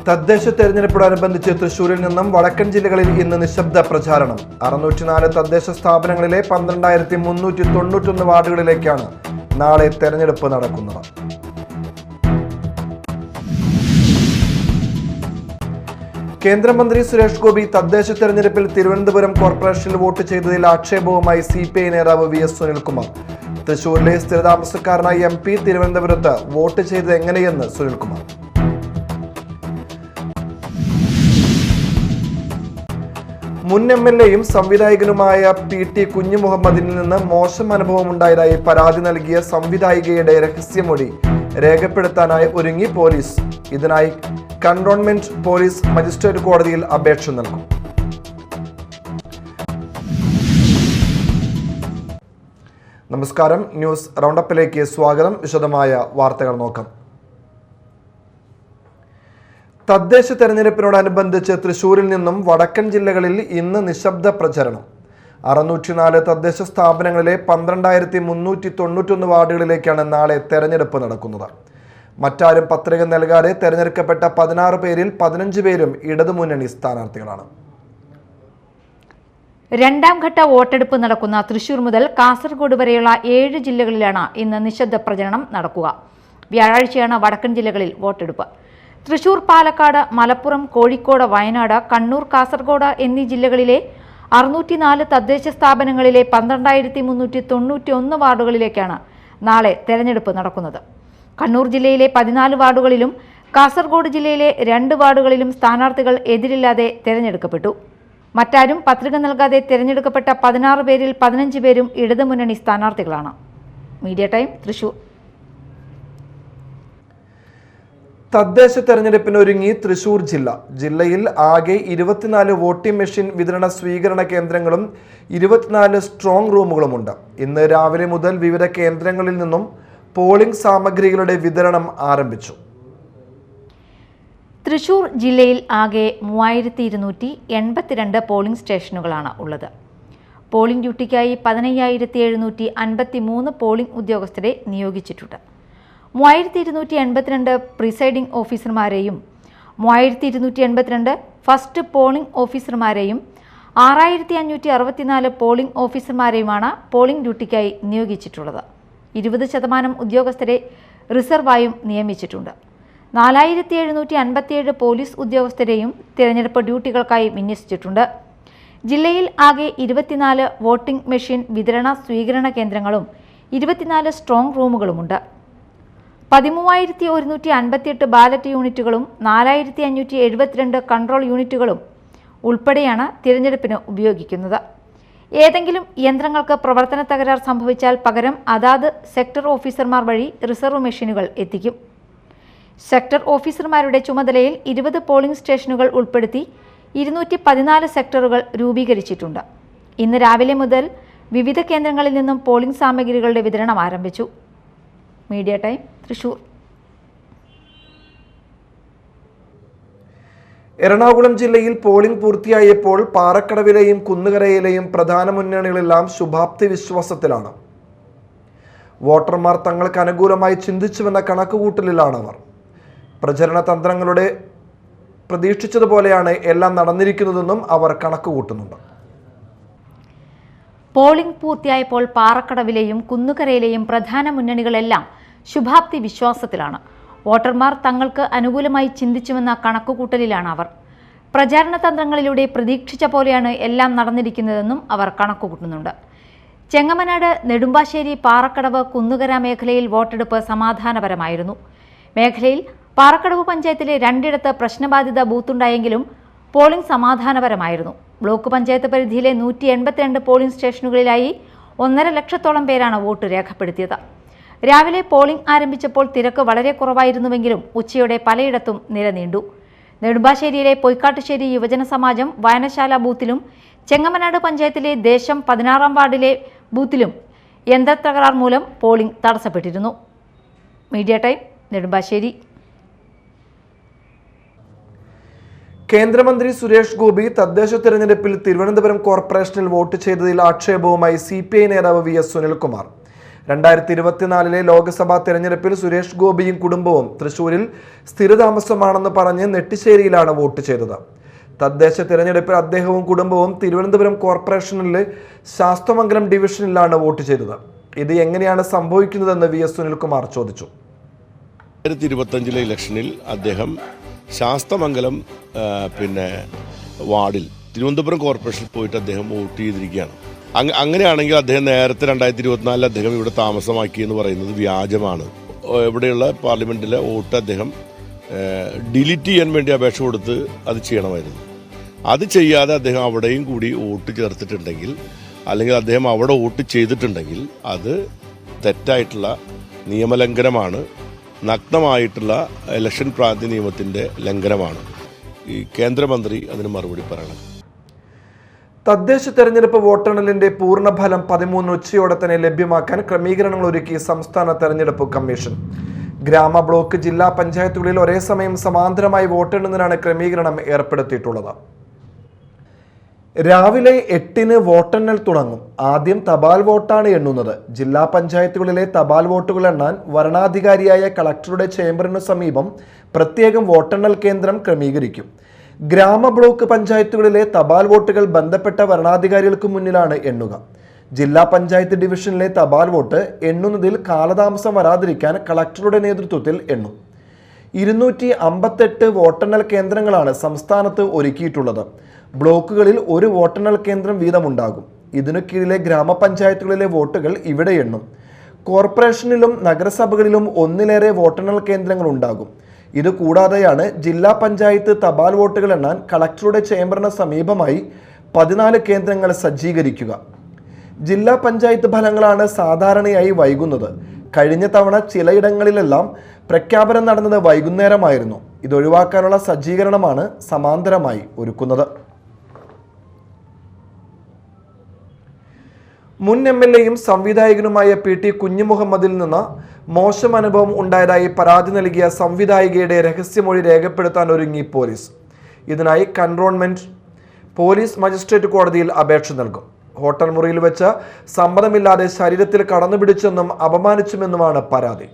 തദ്ദേശ തെരഞ്ഞെടുപ്പോടനുബന്ധിച്ച് തൃശൂരിൽ നിന്നും വടക്കൻ ജില്ലകളിൽ ഇന്ന് നിശബ്ദ പ്രചാരണം. 604 തദ്ദേശ സ്ഥാപനങ്ങളിലെ 12,391 വാർഡുകളിലേക്കാണ് നാളെ തെരഞ്ഞെടുപ്പ് നടക്കുന്നത്. കേന്ദ്രമന്ത്രി സുരേഷ് ഗോപി തദ്ദേശ തെരഞ്ഞെടുപ്പിൽ തിരുവനന്തപുരം കോർപ്പറേഷനിൽ വോട്ട് ചെയ്തതിൽ ആക്ഷേപവുമായി CPI നേതാവ് VS സുനിൽകുമാർ. തൃശൂരിലെ സ്ഥിരതാമസക്കാരനായ MP തിരുവനന്തപുരത്ത് വോട്ട് ചെയ്തത് എങ്ങനെയെന്ന് സുനിൽകുമാർ. മുൻ MLAയും സംവിധായകനുമായ PT കുഞ്ഞുമുഹമ്മദിനിൽ നിന്ന് മോശം അനുഭവം ഉണ്ടായതായി പരാതി നൽകിയ സംവിധായികയുടെ രഹസ്യമൊഴി രേഖപ്പെടുത്താനായി ഒരുങ്ങി പോലീസ്. ഇതിനായി കന്റോൺമെന്റ് പോലീസ് മജിസ്ട്രേറ്റ് കോടതിയിൽ അപേക്ഷ നൽകും. നമസ്കാരം, ന്യൂസ് റൗണ്ടപ്പിലേക്ക് സ്വാഗതം. വിശദമായ വാർത്തകൾ നോക്കാം. തദ്ദേശ തെരഞ്ഞെടുപ്പിനോടനുബന്ധിച്ച് തൃശൂരിൽ നിന്നും വടക്കൻ ജില്ലകളിൽ ഇന്ന് നിശബ്ദ പ്രചരണം. 604 തദ്ദേശ സ്ഥാപനങ്ങളിലെ 12,391 വാർഡുകളിലേക്കാണ് നാളെ തെരഞ്ഞെടുപ്പ് നടക്കുന്നത്. മറ്റാരും പത്രിക നൽകാതെ തെരഞ്ഞെടുക്കപ്പെട്ട 16 പേരിൽ 15 പേരും ഇടതുമുന്നണി സ്ഥാനാർത്ഥികളാണ്. രണ്ടാം ഘട്ട വോട്ടെടുപ്പ് നടക്കുന്ന തൃശൂർ മുതൽ കാസർഗോഡ് വരെയുള്ള 7 ജില്ലകളിലാണ് ഇന്ന് നിശബ്ദ പ്രചരണം നടക്കുക. വ്യാഴാഴ്ചയാണ് വടക്കൻ ജില്ലകളിൽ വോട്ടെടുപ്പ്. തൃശൂർ, പാലക്കാട്, മലപ്പുറം, കോഴിക്കോട്, വയനാട്, കണ്ണൂർ, കാസർഗോഡ് എന്നീ ജില്ലകളിലെ 604 തദ്ദേശ സ്ഥാപനങ്ങളിലെ 12,391 വാർഡുകളിലേക്കാണ് നാളെ തെരഞ്ഞെടുപ്പ് നടക്കുന്നത്. കണ്ണൂർ ജില്ലയിലെ 14 വാർഡുകളിലും കാസർഗോഡ് ജില്ലയിലെ 2 വാർഡുകളിലും സ്ഥാനാർത്ഥികൾ എതിരില്ലാതെ തെരഞ്ഞെടുക്കപ്പെട്ടു. മറ്റാരും പത്രിക നൽകാതെ തെരഞ്ഞെടുക്കപ്പെട്ട 16 പേരിൽ 15 പേരും ഇടതുമുന്നണി സ്ഥാനാർത്ഥികളാണ്. Media time, Thrissur. തദ്ദേശ തെരഞ്ഞെടുപ്പിനൊരുങ്ങി തൃശൂർ ജില്ല. ജില്ലയിൽ ആകെ 24 വോട്ടിംഗ് മെഷീൻ വിതരണ സ്വീകരണ കേന്ദ്രങ്ങളും 24 സ്ട്രോങ് റൂമുകളുമുണ്ട്. ഇന്ന് രാവിലെ മുതൽ വിവിധ കേന്ദ്രങ്ങളിൽ നിന്നും പോളിംഗ് സാമഗ്രികളുടെ വിതരണം ആരംഭിച്ചു. തൃശൂർ ജില്ലയിൽ ആകെ 3,282 പോളിംഗ് സ്റ്റേഷനുകളാണ് ഉള്ളത്. പോളിംഗ് ഡ്യൂട്ടിക്കായി 15,753 പോളിംഗ് ഉദ്യോഗസ്ഥരെ നിയോഗിച്ചിട്ടുണ്ട്. 3,282 പ്രിസൈഡിംഗ് ഓഫീസർമാരെയും 3,282 ഫസ്റ്റ് പോളിംഗ് ഓഫീസർമാരെയും 6,564 പോളിംഗ് ഓഫീസർമാരെയുമാണ് പോളിംഗ് ഡ്യൂട്ടിക്കായി നിയോഗിച്ചിട്ടുള്ളത്. 20% ഉദ്യോഗസ്ഥരെ റിസർവായും നിയമിച്ചിട്ടുണ്ട്. 4,757 പോലീസ് ഉദ്യോഗസ്ഥരെയും തിരഞ്ഞെടുപ്പ് ഡ്യൂട്ടികൾക്കായി വിന്യസിച്ചിട്ടുണ്ട്. ജില്ലയിൽ ആകെ 24 വോട്ടിംഗ് മെഷീൻ വിതരണ സ്വീകരണ കേന്ദ്രങ്ങളും 24 സ്ട്രോങ് റൂമുകളുമുണ്ട്. 13,158 ബാലറ്റ് യൂണിറ്റുകളും 4,572 കൺട്രോൾ യൂണിറ്റുകളും ഉൾപ്പെടെയാണ് തിരഞ്ഞെടുപ്പിന് ഉപയോഗിക്കുന്നത്. ഏതെങ്കിലും യന്ത്രങ്ങൾക്ക് പ്രവർത്തന തകരാർ സംഭവിച്ചാൽ പകരം അതാത് സെക്ടർ ഓഫീസർമാർ വഴി റിസർവ് മെഷീനുകൾ എത്തിക്കും. സെക്ടർ ഓഫീസർമാരുടെ ചുമതലയിൽ 20 പോളിംഗ് സ്റ്റേഷനുകൾ ഉൾപ്പെടുത്തി 214 സെക്ടറുകൾ രൂപീകരിച്ചിട്ടുണ്ട്. ഇന്ന് രാവിലെ മുതൽ വിവിധ കേന്ദ്രങ്ങളിൽ നിന്നും പോളിംഗ് സാമഗ്രികളുടെ വിതരണം ആരംഭിച്ചു. Media time, Thrissur. എറണാകുളം ജില്ലയിൽ പോളിംഗ് പൂർത്തിയായപ്പോൾ പാറക്കടവിലെയും കുന്നുകരയിലെയും പ്രധാന മുന്നണികളെല്ലാം ശുഭാപ്തി വിശ്വാസത്തിലാണ്. വോട്ടർമാർ തങ്ങൾക്ക് അനുകൂലമായി ചിന്തിച്ചുവെന്ന കണക്കുകൂട്ടലിലാണ് അവർ. പ്രചരണ തന്ത്രങ്ങളുടെ പ്രതീക്ഷിച്ചതുപോലെയാണ് എല്ലാം നടന്നിരിക്കുന്നതെന്നും അവർ കണക്കുകൂട്ടുന്നുണ്ട്. പോളിംഗ് പൂർത്തിയായപ്പോൾ പാറക്കടവിലെയും കുന്നുകരയിലെയും പ്രധാന മുന്നണികളെല്ലാം ശുഭാപ്തി വിശ്വാസത്തിലാണ്. വോട്ടർമാർ തങ്ങൾക്ക് അനുകൂലമായി ചിന്തിച്ചുവെന്ന കണക്കുകൂട്ടലിലാണ് അവർ. പ്രചാരണ തന്ത്രങ്ങളിലൂടെ പ്രതീക്ഷിച്ച പോലെയാണ് എല്ലാം നടന്നിരിക്കുന്നതെന്നും അവർ കണക്കുകൂട്ടുന്നുണ്ട്. ചെങ്ങമനാട്, നെടുമ്പാശ്ശേരി, പാറക്കടവ്, കുന്നുകര മേഖലയിൽ വോട്ടെടുപ്പ് സമാധാനപരമായിരുന്നു. മേഖലയിൽ പാറക്കടവ് പഞ്ചായത്തിലെ 2 പ്രശ്നബാധിത ബൂത്തുണ്ടായെങ്കിലും പോളിംഗ് സമാധാനപരമായിരുന്നു. ബ്ലോക്ക് പഞ്ചായത്ത് പരിധിയിലെ 182 പോളിംഗ് സ്റ്റേഷനുകളിലായി 1.5 ലക്ഷത്തോളം പേരാണ് വോട്ട് രേഖപ്പെടുത്തിയത്. രാവിലെ പോളിംഗ് ആരംഭിച്ചപ്പോൾ തിരക്ക് വളരെ കുറവായിരുന്നുവെങ്കിലും ഉച്ചയോടെ പലയിടത്തും നിര നീണ്ടു. നെടുമ്പാശ്ശേരിയിലെ പൊയ്ക്കാട്ടുശ്ശേരി യുവജന സമാജം വായനശാല ബൂത്തിലും ചെങ്ങമനാട് പഞ്ചായത്തിലെ ദേശം 16 വാർഡിലെ ബൂത്തിലും യന്ത്രത്തകരാർ മൂലം പോളിംഗ് തടസ്സപ്പെട്ടിരുന്നു. Media time, Nedumbassery. കേന്ദ്രമന്ത്രി സുരേഷ് ഗോപി തദ്ദേശ തെരഞ്ഞെടുപ്പിൽ തിരുവനന്തപുരം കോർപ്പറേഷനിൽ വോട്ട് ചെയ്തതിൽ ആക്ഷേപവുമായി CPI നേതാവ് VS സുനിൽകുമാർ. 2024 ലോക്സഭാ തെരഞ്ഞെടുപ്പിൽ സുരേഷ് ഗോപിയും കുടുംബവും തൃശൂരിൽ സ്ഥിരതാമസമാണെന്ന് പറഞ്ഞ് നെട്ടിശ്ശേരിയിലാണ് വോട്ട് ചെയ്തത്. തദ്ദേശ തെരഞ്ഞെടുപ്പിൽ അദ്ദേഹവും കുടുംബവും തിരുവനന്തപുരം കോർപ്പറേഷനിലെ ശാസ്തമംഗലം ഡിവിഷനിലാണ് വോട്ട് ചെയ്തത്. ഇത് എങ്ങനെയാണ് സംഭവിക്കുന്നതെന്ന് VS സുനിൽകുമാർ ചോദിച്ചു. 2025 ഇലക്ഷനിൽ അദ്ദേഹം ശാസ്തമംഗലം വാർഡിൽ തിരുവനന്തപുരം കോർപ്പറേഷനിൽ പോയിട്ട് അദ്ദേഹം വോട്ട് ചെയ്തിരിക്കുകയാണ്. അങ്ങനെയാണെങ്കിൽ അദ്ദേഹം നേരത്തെ 2024 അദ്ദേഹം ഇവിടെ താമസമാക്കി എന്ന് പറയുന്നത് വ്യാജമാണ്. ഇവിടെയുള്ള പാർലമെൻറ്റിലെ വോട്ട് അദ്ദേഹം ഡിലീറ്റ് ചെയ്യാൻ വേണ്ടി അപേക്ഷ കൊടുത്ത് അത് ചെയ്യണമായിരുന്നു. അത് ചെയ്യാതെ അദ്ദേഹം അവിടെയും കൂടി വോട്ട് ചേർത്തിട്ടുണ്ടെങ്കിൽ, അല്ലെങ്കിൽ അദ്ദേഹം അവിടെ വോട്ട് ചെയ്തിട്ടുണ്ടെങ്കിൽ അത് തെറ്റായിട്ടുള്ള നിയമലംഘനമാണ്, നഗ്നമായിട്ടുള്ള ഇലക്ഷൻ പ്രാന്തി നിയമത്തിൻ്റെ ലംഘനമാണ്. ഈ കേന്ദ്രമന്ത്രി അതിന് മറുപടി പറയണം. തദ്ദേശ തെരഞ്ഞെടുപ്പ് വോട്ടെണ്ണലിന്റെ പൂർണ്ണഫലം 13 ഉച്ചയോടെ തന്നെ ലഭ്യമാക്കാൻ ക്രമീകരണങ്ങൾ ഒരുക്കി സംസ്ഥാന തെരഞ്ഞെടുപ്പ് കമ്മീഷൻ. ഗ്രാമ, ബ്ലോക്ക്, ജില്ലാ പഞ്ചായത്തുകളിൽ ഒരേ സമയം സമാന്തരമായി വോട്ടെണ്ണുന്നതിനാണ് ക്രമീകരണം ഏർപ്പെടുത്തിയിട്ടുള്ളത്. രാവിലെ 8-ന് വോട്ടെണ്ണൽ തുടങ്ങും. ആദ്യം തപാൽ വോട്ടാണ് എണ്ണുന്നത്. ജില്ലാ പഞ്ചായത്തുകളിലെ തപാൽ വോട്ടുകൾ എണ്ണാൻ വരണാധികാരിയായ കളക്ടറുടെ ചേംബറിനു സമീപം പ്രത്യേകം വോട്ടെണ്ണൽ കേന്ദ്രം ക്രമീകരിക്കും. ഗ്രാമ, ബ്ലോക്ക് പഞ്ചായത്തുകളിലെ തപാൽ വോട്ടുകൾ ബന്ധപ്പെട്ട വരണാധികാരികൾക്ക് മുന്നിലാണ് എണ്ണുക. ജില്ലാ പഞ്ചായത്ത് ഡിവിഷനിലെ തപാൽ വോട്ട് എണ്ണുന്നതിൽ കാലതാമസം വരാതിരിക്കാൻ കളക്ടറുടെ നേതൃത്വത്തിൽ എണ്ണും. 258 വോട്ടെണ്ണൽ കേന്ദ്രങ്ങളാണ് സംസ്ഥാനത്ത് ഒരുക്കിയിട്ടുള്ളത്. ബ്ലോക്കുകളിൽ ഒരു വോട്ടെണ്ണൽ കേന്ദ്രം വീതമുണ്ടാകും. ഇതിനു കീഴിലെ ഗ്രാമപഞ്ചായത്തുകളിലെ വോട്ടുകൾ ഇവിടെ എണ്ണും. കോർപ്പറേഷനിലും നഗരസഭകളിലും ഒന്നിലേറെ വോട്ടെണ്ണൽ കേന്ദ്രങ്ങൾ ഉണ്ടാകും. ഇത് കൂടാതെയാണ് ജില്ലാ പഞ്ചായത്ത് തപാൽ വോട്ടുകൾ എണ്ണാൻ കളക്ടറുടെ ചേംബറിന് സമീപമായി 14 കേന്ദ്രങ്ങൾ സജ്ജീകരിക്കുക. ജില്ലാ പഞ്ചായത്ത് ഫലങ്ങളാണ് സാധാരണയായി വൈകുന്നത്. കഴിഞ്ഞ തവണ ചിലയിടങ്ങളിലെല്ലാം പ്രഖ്യാപനം നടന്നത് വൈകുന്നേരമായിരുന്നു. ഇതൊഴിവാക്കാനുള്ള സജ്ജീകരണമാണ് സമാന്തരമായി ഒരുക്കുന്നത്. മുൻ MLAയും സംവിധായകനുമായ PT കുഞ്ഞുമുഹമ്മദിൽ നിന്ന് മോശം അനുഭവം ഉണ്ടായതായി പരാതി നൽകിയ സംവിധായികയുടെ രഹസ്യമൊഴി രേഖപ്പെടുത്താൻ ഒരുങ്ങി പോലീസ്. ഇതിനായി കന്റോൺമെന്റ് പോലീസ് മജിസ്ട്രേറ്റ് കോടതിയിൽ അപേക്ഷ നൽകും. ഹോട്ടൽ മുറിയിൽ വെച്ച് സമ്മതമില്ലാതെ ശരീരത്തിൽ കടന്നുപിടിച്ചെന്നും അപമാനിച്ചുമെന്നുമാണ് പരാതി.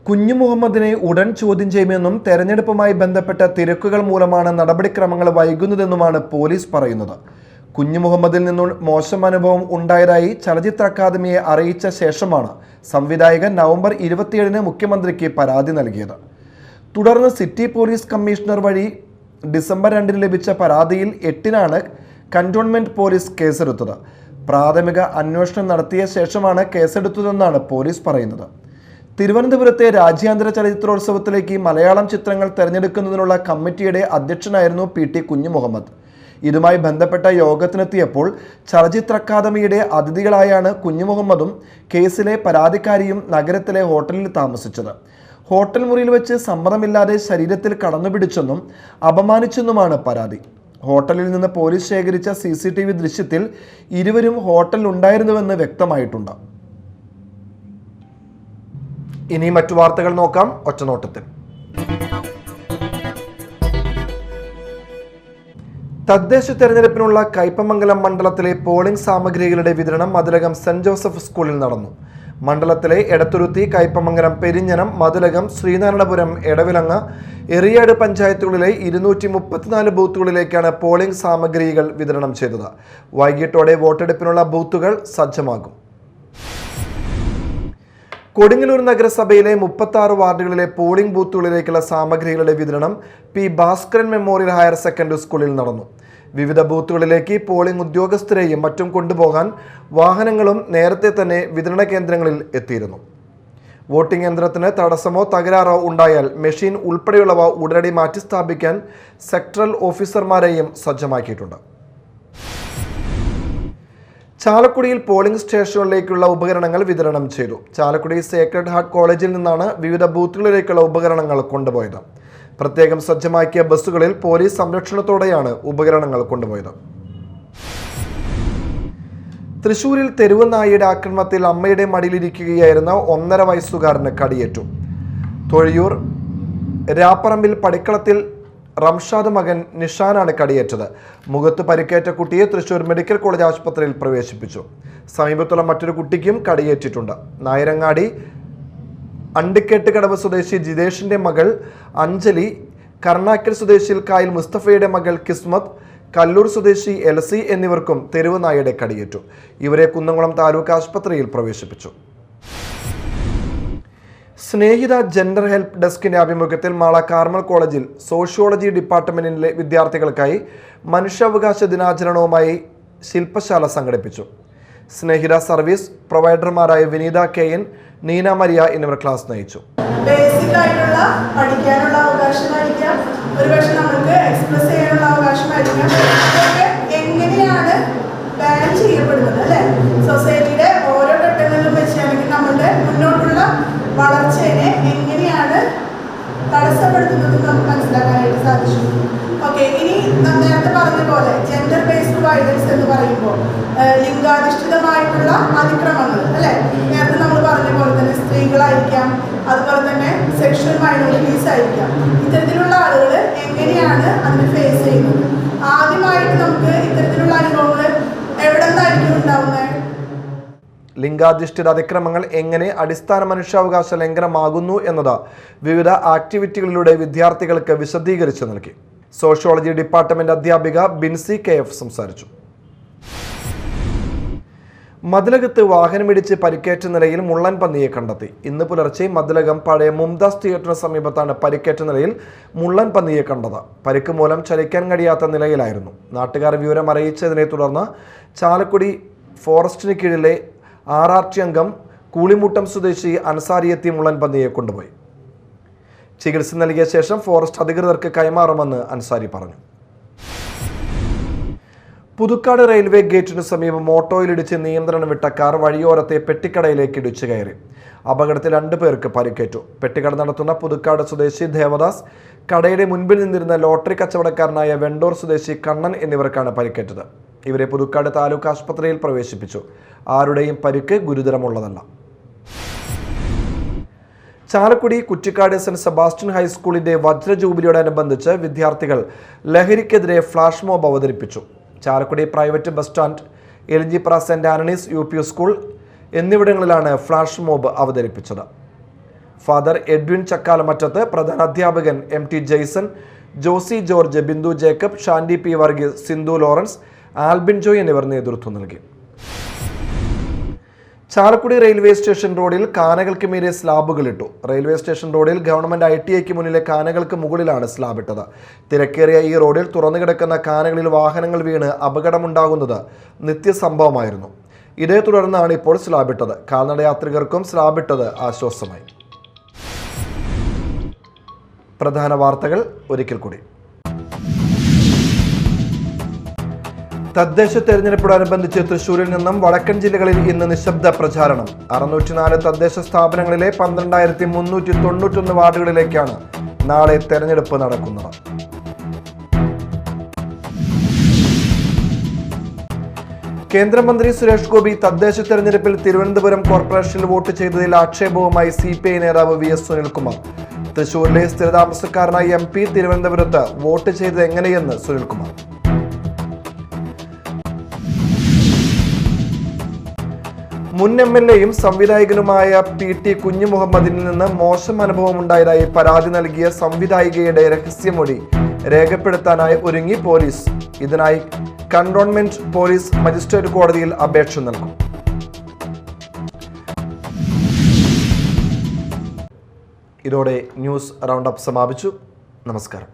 കുഞ്ഞുമുഹമ്മദിനെ ഉടൻ ചോദ്യം ചെയ്യുമെന്നും തെരഞ്ഞെടുപ്പുമായി ബന്ധപ്പെട്ട തിരക്കുകൾ മൂലമാണ് നടപടിക്രമങ്ങൾ വൈകുന്നതെന്നുമാണ് പോലീസ് പറയുന്നത്. കുഞ്ഞുമുഹമ്മദിൽ നിന്നും മോശം അനുഭവം ഉണ്ടായതായി ചലച്ചിത്ര അക്കാദമിയെ അറിയിച്ച ശേഷമാണ് സംവിധായകൻ നവംബർ 27-ന് മുഖ്യമന്ത്രിക്ക് പരാതി നൽകിയത്. തുടർന്ന് സിറ്റി പോലീസ് കമ്മീഷണർ വഴി ഡിസംബർ 2-ന് ലഭിച്ച പരാതിയിൽ 8-നാണ് കന്റോൺമെന്റ് പോലീസ് കേസെടുത്തത്. പ്രാഥമിക അന്വേഷണം നടത്തിയ ശേഷമാണ് കേസെടുത്തതെന്നാണ് പോലീസ് പറയുന്നത്. തിരുവനന്തപുരത്തെ രാജ്യാന്തര ചലച്ചിത്രോത്സവത്തിലേക്ക് മലയാളം ചിത്രങ്ങൾ തെരഞ്ഞെടുക്കുന്നതിനുള്ള കമ്മിറ്റിയുടെ അധ്യക്ഷനായിരുന്നു PT കുഞ്ഞുമുഹമ്മദ്. ഇതുമായി ബന്ധപ്പെട്ട യോഗത്തിനെത്തിയപ്പോൾ ചലച്ചിത്ര അക്കാദമിയുടെ അതിഥികളായാണ് കുഞ്ഞുമുഹമ്മദും കേസിലെ പരാതിക്കാരിയും നഗരത്തിലെ ഹോട്ടലിൽ താമസിച്ചത്. ഹോട്ടൽ മുറിയിൽ വെച്ച് സമ്മതമില്ലാതെ ശരീരത്തിൽ കടന്നുപിടിച്ചെന്നും അപമാനിച്ചെന്നുമാണ് പരാതി. ഹോട്ടലിൽ നിന്ന് പോലീസ് ശേഖരിച്ച CCTV ദൃശ്യത്തിൽ ഇരുവരും ഹോട്ടലിൽ ഉണ്ടായിരുന്നുവെന്ന് വ്യക്തമായിട്ടുണ്ട്. ഇനി മറ്റു വാർത്തകൾ നോക്കാം ഒറ്റനോട്ടത്തിൽ. തദ്ദേശ തെരഞ്ഞെടുപ്പിനുള്ള കയ്പമംഗലം മണ്ഡലത്തിലെ പോളിംഗ് സാമഗ്രികളുടെ വിതരണം മതിലകം സെന്റ് ജോസഫ് സ്കൂളിൽ നടന്നു. മണ്ഡലത്തിലെ എടത്തുരുത്തി, കയ്പമംഗലം, പെരിഞ്ഞനം, മതിലകം, ശ്രീനാരായണപുരം, എടവിലങ്ങ, എറിയാട് പഞ്ചായത്തുകളിലെ 234 ബൂത്തുകളിലേക്കാണ് പോളിംഗ് സാമഗ്രികൾ വിതരണം ചെയ്തത്. വൈകിട്ടോടെ വോട്ടെടുപ്പിനുള്ള ബൂത്തുകൾ സജ്ജമാകും. കൊടുങ്ങല്ലൂർ നഗരസഭയിലെ 36 വാർഡുകളിലെ പോളിംഗ് ബൂത്തുകളിലേക്കുള്ള സാമഗ്രികളുടെ വിതരണം P. Bhaskaran memorial higher secondary സ്കൂളിൽ നടന്നു. വിവിധ ബൂത്തുകളിലേക്ക് പോളിംഗ് ഉദ്യോഗസ്ഥരെയും മറ്റും കൊണ്ടുപോകാൻ വാഹനങ്ങളും നേരത്തെ തന്നെ വിതരണ കേന്ദ്രങ്ങളിൽ എത്തിയിരുന്നു. വോട്ടിംഗ് യന്ത്രത്തിന് തടസ്സമോ തകരാറോ ഉണ്ടായാൽ മെഷീൻ ഉൾപ്പെടെയുള്ളവ ഉടനടി മാറ്റിസ്ഥാപിക്കാൻ സെക്ടറൽ ഓഫീസർമാരെയും സജ്ജമാക്കിയിട്ടുണ്ട്. ചാലക്കുടിയിൽ പോളിംഗ് സ്റ്റേഷനുകളിലേക്കുള്ള ഉപകരണങ്ങൾ വിതരണം ചെയ്തു. ചാലക്കുടി സേക്രഡ് ഹാർട്ട് കോളേജിൽ നിന്നാണ് വിവിധ ബൂത്തുകളിലേക്കുള്ള ഉപകരണങ്ങൾ കൊണ്ടുപോയത്. പ്രത്യേകം സജ്ജമാക്കിയ ബസ്സുകളിൽ പോലീസ് സംരക്ഷണത്തോടെയാണ് ഉപകരണങ്ങൾ കൊണ്ടുപോയത്. തൃശൂരിൽ തെരുവ് നായയുടെ ആക്രമണത്തിൽ അമ്മയുടെ മടിയിലിരിക്കുകയായിരുന്ന 1.5 വയസ്സുകാരന് കടിയേറ്റു. തൊഴിയൂർ രാപ്പറമ്പിൽ പടിക്കളത്തിൽ റംഷാദ് മകൻ നിഷാനാണ് കടിയേറ്റത്. മുഖത്ത് പരിക്കേറ്റ കുട്ടിയെ തൃശൂർ മെഡിക്കൽ കോളേജ് ആശുപത്രിയിൽ പ്രവേശിപ്പിച്ചു. സമീപത്തുള്ള മറ്റൊരു കുട്ടിക്കും കടിയേറ്റിട്ടുണ്ട്. നായരങ്ങാടി അണ്ടിക്കെട്ട് കടവ് സ്വദേശി ജിതേഷിന്റെ മകൾ അഞ്ജലി, കർണാക്കൽ സ്വദേശി കായൽ മുസ്തഫയുടെ മകൾ കിസ്മത്ത്, കല്ലൂർ സ്വദേശി എൽസി എന്നിവർക്കും തെരുവ് നായയുടെ കടിയേറ്റു. ഇവരെ കുന്നംകുളം താലൂക്ക് ആശുപത്രിയിൽ പ്രവേശിപ്പിച്ചു. സ്നേഹിത ജെൻഡർ ഹെൽപ്പ് ഡെസ്കിന്റെ ആഭിമുഖ്യത്തിൽ മാള കാർമൽ കോളേജിൽ സോഷ്യോളജി ഡിപ്പാർട്ട്മെന്റിലെ വിദ്യാർത്ഥികൾക്കായി മനുഷ്യാവകാശ ദിനാചരണവുമായി ശില്പശാല സംഘടിപ്പിച്ചു. സ്നേഹിത സർവീസ് പ്രൊവൈഡർമാരായ വിനീത കെഎൻ, നീന മരിയ എന്നിവർ ക്ലാസ് നയിച്ചു. ബേസിക് ആയിട്ടുള്ള പഠിക്കാനുള്ള അവകാശമായിരിക്കാം, ഒരുപക്ഷെ നമുക്ക് എക്സ്പ്രസ് ചെയ്യാനുള്ള അവകാശമായിരിക്കാം. അതൊക്കെ എങ്ങനെയാണ് ബാൻ ചെയ്യപ്പെടുന്നത് അല്ലെ? സൊസൈറ്റിയുടെ ഓരോ ഘട്ടങ്ങളിലും വെച്ചാണെങ്കിൽ നമ്മുടെ മുന്നോട്ടുള്ള വളർച്ചയെ എങ്ങനെയാണ് തടസ്സപ്പെടുത്തുന്നത് നമുക്ക് മനസ്സിലാക്കാനായിട്ട് സാധിച്ചു. ഓക്കെ, ഇനി നേരത്തെ പറഞ്ഞ പോലെ ജെൻഡർ ബേസ്ഡ് വയലൻസ് എന്ന് പറയുമ്പോൾ ലിംഗാധിഷ്ഠിതമായിട്ടുള്ള അതിക്രമങ്ങൾ അല്ലെ, നേരത്തെ നമ്മൾ പറഞ്ഞ പോലെ തന്നെ സ്ത്രീകളായിരിക്കാം, അതുപോലെ തന്നെ സെക്ഷൽ മൈനോറിറ്റീസ് ആയിരിക്കാം. ഇത്തരത്തിലുള്ള ആളുകൾ എങ്ങനെയാണ് അതിനെ ഫേസ് ചെയ്യുന്നത്? ആദ്യമായിട്ട് നമുക്ക് ഇത്തരത്തിലുള്ള അനുഭവങ്ങൾ എവിടെ നിന്നായിരിക്കും ഉണ്ടാവുന്നത്? ലിംഗാധിഷ്ഠിത അതിക്രമങ്ങൾ എങ്ങനെ അടിസ്ഥാന മനുഷ്യാവകാശ ലംഘനമാകുന്നു എന്നത് വിവിധ ആക്ടിവിറ്റികളിലൂടെ വിദ്യാർത്ഥികൾക്ക് വിശദീകരിച്ചു നൽകി. സോഷ്യോളജി ഡിപ്പാർട്ട്മെന്റ് അധ്യാപിക ബിൻസി KF സംസാരിച്ചു. മതിലകത്ത് വാഹനമിടിച്ച് പരിക്കേറ്റ നിലയിൽ മുള്ളൻ പന്നിയെ കണ്ടെത്തി. ഇന്ന് പുലർച്ചെ മതിലകം പഴയ മുംതാസ് തിയേറ്ററിന് സമീപത്താണ് പരിക്കേറ്റ നിലയിൽ മുള്ളൻ പന്നിയെ കണ്ടത്. പരിക്ക് മൂലം ചലിക്കാൻ കഴിയാത്ത നിലയിലായിരുന്നു. നാട്ടുകാർ വിവരം അറിയിച്ചതിനെ തുടർന്ന് ചാലക്കുടി ഫോറസ്റ്റിന് കീഴിലെ RRT അംഗം കൂളിമുട്ടം സ്വദേശി അൻസാരി എത്തി മുള്ളൻ പന്നിയെ കൊണ്ടുപോയി. ചികിത്സ നൽകിയ ശേഷം ഫോറസ്റ്റ് അധികൃതർക്ക് കൈമാറുമെന്ന് അൻസാരി പറഞ്ഞു. പുതുക്കാട് റെയിൽവേ ഗേറ്റിനു സമീപം ഓട്ടോയിലിടിച്ച് നിയന്ത്രണം വിട്ട കാർ വഴിയോരത്തെ പെട്ടിക്കടയിലേക്ക് ഇടിച്ചു കയറി. അപകടത്തിൽ 2 പേർക്ക് പരിക്കേറ്റു. പെട്ടിക്കട നടത്തുന്ന പുതുക്കാട് സ്വദേശി ദേവദാസ്, കടയുടെ മുൻപിൽ നിന്നിരുന്ന ലോട്ടറി കച്ചവടക്കാരനായ വെണ്ടൂർ സ്വദേശി കണ്ണൻ എന്നിവർക്കാണ് പരിക്കേറ്റത്. ഇവരെ പുതുക്കാട് താലൂക്ക് ആശുപത്രിയിൽ പ്രവേശിപ്പിച്ചു. ആരുടെയും പരിക്ക് ഗുരുതരമുള്ളതല്ല. ചാലക്കുടി കുറ്റിക്കാട് സെന്റ് സെബാസ്റ്റ്യൻ ഹൈസ്കൂളിന്റെ വജ്ര ജൂബിലിയോടനുബന്ധിച്ച് വിദ്യാർത്ഥികൾ ലഹരിക്കെതിരെ ഫ്ലാഷ് മോബ് അവതരിപ്പിച്ചു. Chalakudy private bus stand, Elinjipra Saint Antony's UP school എന്നിവിടങ്ങളിലാണ് ഫ്ലാഷ് മോബ് അവതരിപ്പിച്ചത്. ഫാദർ എഡ്വിൻ ചക്കാലമറ്റത്ത്, പ്രധാന അധ്യാപകൻ MT ജെയ്സൺ, ജോസി ജോർജ്, ബിന്ദു ജേക്കബ്, ഷാൻഡി P വർഗീസ്, സിന്ധു ലോറൻസ്, ആൽബിൻ ജോയ് എന്നിവർ നേതൃത്വം നൽകി. ചാലക്കുടി റെയിൽവേ സ്റ്റേഷൻ റോഡിൽ കാനകൾക്ക് മീതെ സ്ലാബുകളിട്ടു. റെയിൽവേ സ്റ്റേഷൻ റോഡിൽ ഗവൺമെന്റ് ITIക്ക് മുന്നിലെ കാനകൾക്ക് മുകളിലാണ് സ്ലാബിട്ടത്. തിരക്കേറിയ ഈ റോഡിൽ തുറന്നു കിടക്കുന്ന കാനകളിൽ വാഹനങ്ങൾ വീണ് അപകടമുണ്ടാകുന്നത് നിത്യസംഭവമായിരുന്നു. ഇതേ തുടർന്നാണ് ഇപ്പോൾ സ്ലാബിട്ടത്. കാൽനട യാത്രികർക്കും സ്ലാബിട്ടത് ആശ്വാസമായി. പ്രധാന വാർത്തകൾ ഒരിക്കൽ കൂടി. തദ്ദേശ തെരഞ്ഞെടുപ്പോടനുബന്ധിച്ച് തൃശൂരിൽ നിന്നും വടക്കൻ ജില്ലകളിൽ ഇന്ന് നിശബ്ദ പ്രചാരണം. 604 തദ്ദേശ സ്ഥാപനങ്ങളിലെ 12,391 വാർഡുകളിലേക്കാണ് നാളെ തെരഞ്ഞെടുപ്പ് നടക്കുന്നത്. കേന്ദ്രമന്ത്രി സുരേഷ് ഗോപി തദ്ദേശ തെരഞ്ഞെടുപ്പിൽ തിരുവനന്തപുരം കോർപ്പറേഷനിൽ വോട്ട് ചെയ്തതിൽ ആക്ഷേപവുമായി CPI നേതാവ് VS സുനിൽകുമാർ. തൃശൂരിലെ സ്ഥിരതാമസക്കാരനായ MP തിരുവനന്തപുരത്ത് വോട്ട് ചെയ്തത് എങ്ങനെയെന്ന് സുനിൽകുമാർ. മുൻ MLAയും സംവിധായകനുമായ PT കുഞ്ഞുമുഹമ്മദിൽ നിന്ന് മോശം അനുഭവം ഉണ്ടായതായി പരാതി നൽകിയ സംവിധായികയുടെ രഹസ്യമൊഴി രേഖപ്പെടുത്താനായി ഒരുങ്ങി പോലീസ്. ഇതിനായി കന്റോൺമെന്റ് പോലീസ് മജിസ്ട്രേറ്റ് കോടതിയിൽ അപേക്ഷ നൽകും. ഇതോടെ ന്യൂസ് റൗണ്ട് അപ്പ് സമാപിച്ചു. നമസ്കാരം.